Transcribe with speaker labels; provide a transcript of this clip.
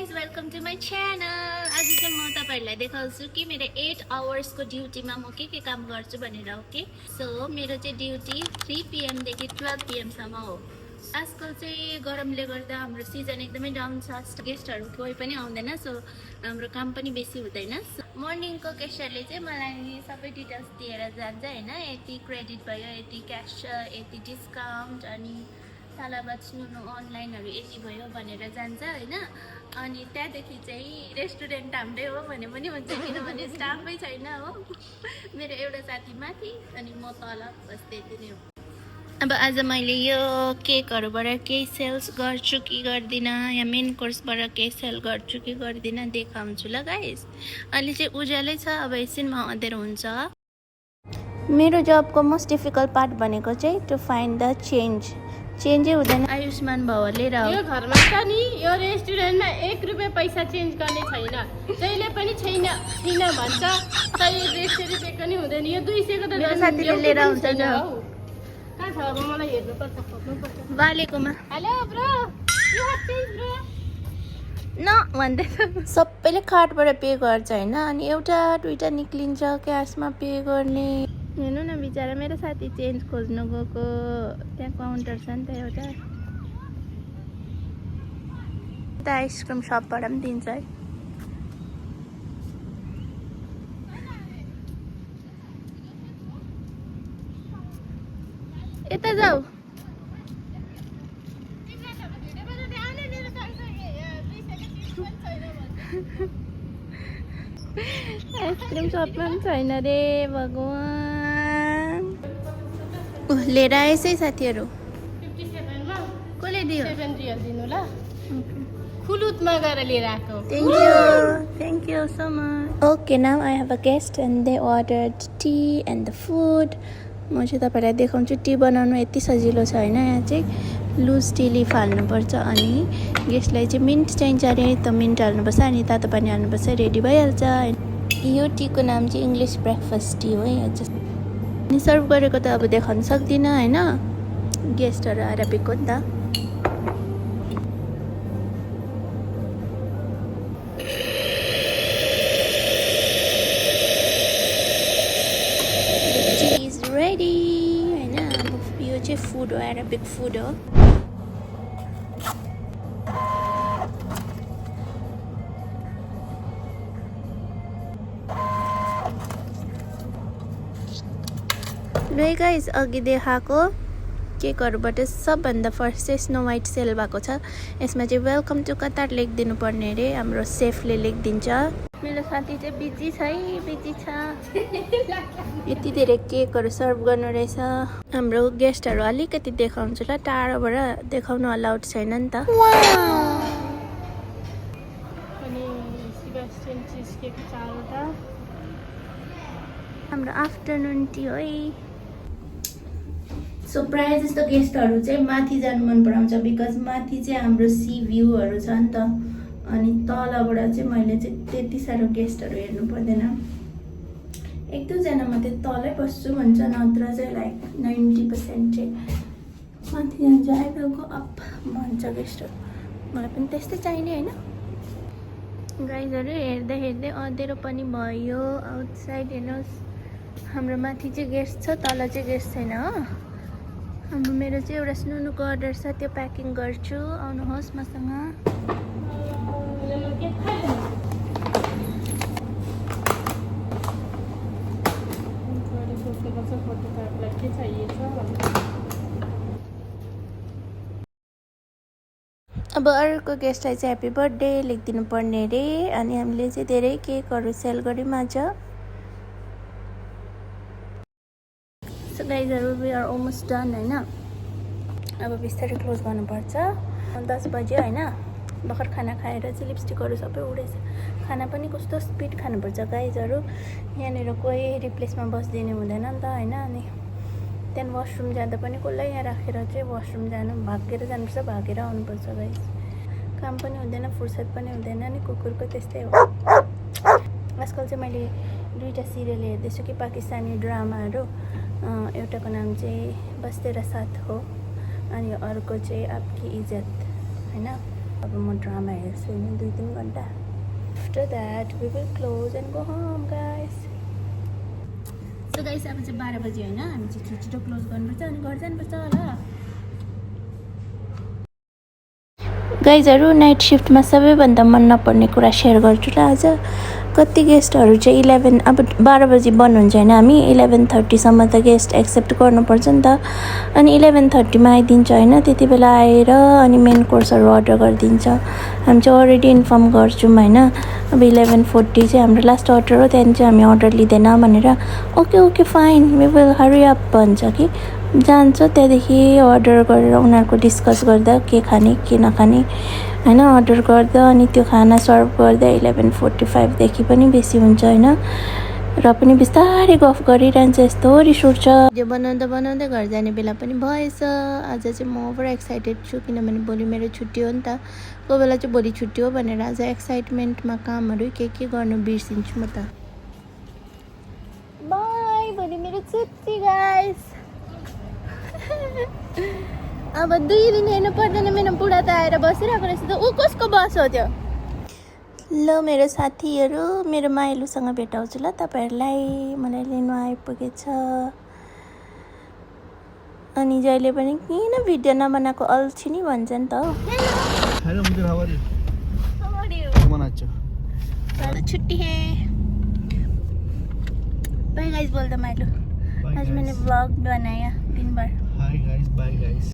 Speaker 1: Guys welcome to my channel. आज चाहिँ म तपाईँहरूलाई देखाउँछु कि मेरो 8 आवर्सको ड्युटीमा म के काम गर्छु भनेर हो कि। सो मेरो चाहिँ ड्युटी 3 PM देखि 12 PM सम्म हो। आजकल चाहिँ गरमले गर्दा हाम्रो सिजन एकदमै डाउन छ, गेस्टहरू कोही पनि आउँदैन, सो हाम्रो काम पनि बेसी हुँदैन। मर्निङको गेस्टहरूले चाहिँ मलाई सबै डिटेल्स दिएर जान्छ होइन, यति क्रेडिट भयो, यति क्यास छ, यति डिस्काउन्ट, अनि सालाबाद नुनु अनलाइनहरू यति भयो भनेर जान्छ होइन। अनि त्यहाँदेखि चाहिँ रेस्टुरेन्ट हाम्रै हो भने पनि हुन्छ, किनभने स्टाफै छैन हो। मेरो एउटा साथी माथि अनि म तल, बस त्यति नै हो। अब आज मैले यो केकहरूबाट केही सेल्स गर्छु कि गर्दिनँ, या मेन कोर्सबाट केही सेल गर्छु कि गर्दिनँ देखाउँछु ल गाइस। अहिले चाहिँ उज्यालै छ, अब एकछिनमा अँधेरो हुन्छ। मेरो जबको मोस्ट डिफिकल्ट पार्ट भनेको चाहिँ टु फाइन्ड द चेन्जै हुँदैन। आयुष्मान भवले र
Speaker 2: यो घरमा छ नि, यो रेस्टुरेन्टमा 1 रुपियाँ पैसा चेन्ज गर्ने छैन, जहिले पनि छैन भन्छ। 100 पनि हुँदैन, यो 200 को त
Speaker 1: मेरो साथीले लिएर आउँछ नि।
Speaker 2: कहाँ छ अब मलाई हेर्नुपर्छ, खोज्नुपर्छ।
Speaker 1: वालेकुमा
Speaker 2: hello bro, you have change bro
Speaker 1: न भन्दैछ। सबैले कार्डबाट पे गर्छ होइन, अनि एउटा दुइटा निक्लिन्छ क्यासमा पे गर्ने। हेर्नु न बिचरा मेरो साथी चेन्ज खोज्नु गएको, त्यहाँ काउन्टर छ नि त एउटा। त आइसक्रिम सपबाट पनि दिन्छ है। यता जाऊ। आइसक्रिम सपमा पनि छैन रे भगवान्। लिएर आएछ है साथीहरू।
Speaker 2: 57 मा
Speaker 1: कसले दियो?
Speaker 2: 7 रियल दिनु ल, खुलुतमा गएर लिएर आएको।
Speaker 1: Thank you so much. Okay, now I have a guest and they ordered tea and the food. म चाहिँ तपाईँलाई देखाउँछु। टी बनाउनु यति सजिलो छ होइन, यहाँ चाहिँ लुज टी लिफ हाल्नुपर्छ, अनि गेस्टलाई चाहिँ मिन्ट चाहिन्छ अरे, त मिन्ट हाल्नुपर्छ, अनि तातो पानी हाल्नुपर्छ, रेडी भइहाल्छ। यो टीको नाम चाहिँ इङ्ग्लिस ब्रेकफास्ट टी हो यहाँ चाहिँ। अनि सर्भ गरेको त अब देखाउनु सक्दिनँ होइन, गेस्टहरू आएर पिएको नि त। रेडी होइन, अब यो चाहिँ फुड हो, एराबिक फुड हो। ल गाइस, अघि देखाएको केकहरूबाट सबभन्दा फर्स्ट चाहिँ स्नो वाइट सेल भएको छ। यसमा चाहिँ वेलकम टु कतार लेखिदिनु पर्ने अरे, हाम्रो सेफले लेखिदिन्छ। मेरो साथी चाहिँ बिजी छ यति धेरै केकहरू सर्भ गर्नु रहेछ। हाम्रो गेस्टहरू अलिकति देखाउँछु ल, टाढोबाट देखाउनु अलाउड छैन नि त।
Speaker 2: अनि सेबास्टियन चीज केक 4वटा।
Speaker 1: हाम्रो आफ्टरनुन टी हो है। सो प्रायः जस्तो गेस्टहरू चाहिँ माथि जानु मन पराउँछ, बिकज माथि चाहिँ हाम्रो सी भ्यूहरू छ नि त, अनि तलबाट चाहिँ मैले चाहिँ त्यति साह्रो गेस्टहरू हेर्नु पर्दैन। 1-2 जना मात्रै तलै बस्छु भन्छ, नत्र चाहिँ लाइक 90% चाहिँ माथि जान्छ। आइडलको अप भन्छ गेस्टहरू, मलाई पनि त्यस्तै चाहिने होइन। गाइजहरू हेर्दै हेर्दै अँधेरो पनि भयो आउटसाइड। हेर्नुहोस्, हाम्रो माथि चाहिँ गेस्ट छ, तल चाहिँ गेस्ट छैन हो। हाम्रो मेरो चाहिँ एउटा स्नुनुको अर्डर छ, त्यो प्याकिङ गर्छु, आउनुहोस् मसँग। अब अर्को गेस्टलाई चाहिँ ह्याप्पी बर्थडे लेखिदिनु पर्ने अरे, अनि हामीले चाहिँ धेरै केकहरू सेल गऱ्यौँ आज। सो गाइजहरू, वी आर अलमोस्ट डन होइन। अब बिस्तारै क्लोज गर्नुपर्छ। 10 बज्यो होइन। भर्खर खाना खाएर चाहिँ लिपस्टिकहरू सबै उडेछ। खाना पनि कस्तो स्पिड खानुपर्छ गाइजहरू, यहाँनिर कोही रिप्लेसमा बसिदिने हुँदैन नि त होइन। अनि त्यहाँदेखि वासरुम जाँदा पनि कसलाई यहाँ राखेर चाहिँ वासरुम जानु, भागेर जानुपर्छ, भागेर आउनुपर्छ गाइज। काम पनि हुँदैन, फुर्सद पनि हुँदैन नि, कुकुरको त्यस्तै हो। आजकल चाहिँ मैले 2टा सिरियल हेर्दैछु कि पाकिस्तानी ड्रामाहरू। एउटाको नाम चाहिँ बस तेरा साथ हो, अनि अर्को चाहिँ आपकी इज्जत होइन। अब म ड्रामा हेर्छु नि 2-3 घन्टा. After that we will close and go home guys. So guys अब चाहिँ 12 बजे होइन, हामी चाहिँ छिटो क्लोज गर्नुपर्छ अनि घर जानुपर्छ होला. गाइजहरू नाइट सिफ्टमा सबैभन्दा मन नपर्ने कुरा सेयर गर्छु ल आज. कति गेस्टहरू चाहिँ 11 अब 12 बजी बन्द हुन्छ होइन, हामी 11:30 सम्म त गेस्ट एक्सेप्ट गर्नुपर्छ नि त. अनि 11:30 मा आइदिन्छ होइन, त्यति बेला आएर अनि मेन कोर्सहरू अर्डर गरिदिन्छ. हामी चाहिँ अलरेडी इन्फर्म गर्छौँ होइन. अब 11:40 चाहिँ हाम्रो लास्ट अर्डर हो, त्यहाँदेखि चाहिँ हामी अर्डर लिँदैन भनेर okay okay fine we will hurry up भन्छ कि जान्छ. त्यहाँदेखि अर्डर गरेर उनीहरूको डिस्कस गर्दा के खाने के नखाने होइन, अर्डर गर्दा अनि त्यो खाना सर्भ गर्दा 11:45देखि पनि बेसी हुन्छ होइन. र पनि बिस्तारै गफ गरिरहन्छ, यस्तो रिस उठ्छ. त्यो बनाउँदा बनाउँदै घर जाने बेला पनि भएछ. आज चाहिँ म ओभर एक्साइटेड छु किनभने भोलि मेरो छुट्टी हो नि त. कोही बेला चाहिँ भोलि छुट्टी हो भनेर आज एक्साइटमेन्टमा कामहरू के गर्नु बिर्सिन्छु म त. बाई, भोलि मेरो छुट्टी गाइस. अब 2 दिन हेर्नु पर्दैन, मेरो बुढा त आएर बसिरहेको रहेछ त. ऊ कसको बस हो त्यो? ल मेरो साथीहरू, मेरो माइलुसँग भेटाउँछु ल तपाईँहरूलाई. मलाई लिनु आइपुगेछ. अनि जहिले पनि किन भिडियो नबनाएको अल्छी नि भन्छ नि त हो.
Speaker 3: हेलो मुझे how are you?
Speaker 1: How are you?
Speaker 3: कमान अच्छा.
Speaker 1: आज छुट्टी है. बाय गाइस बोल दो माइलू. आज मैंने व्लॉग बनाया दिन भर.
Speaker 3: Hi guys, bye guys.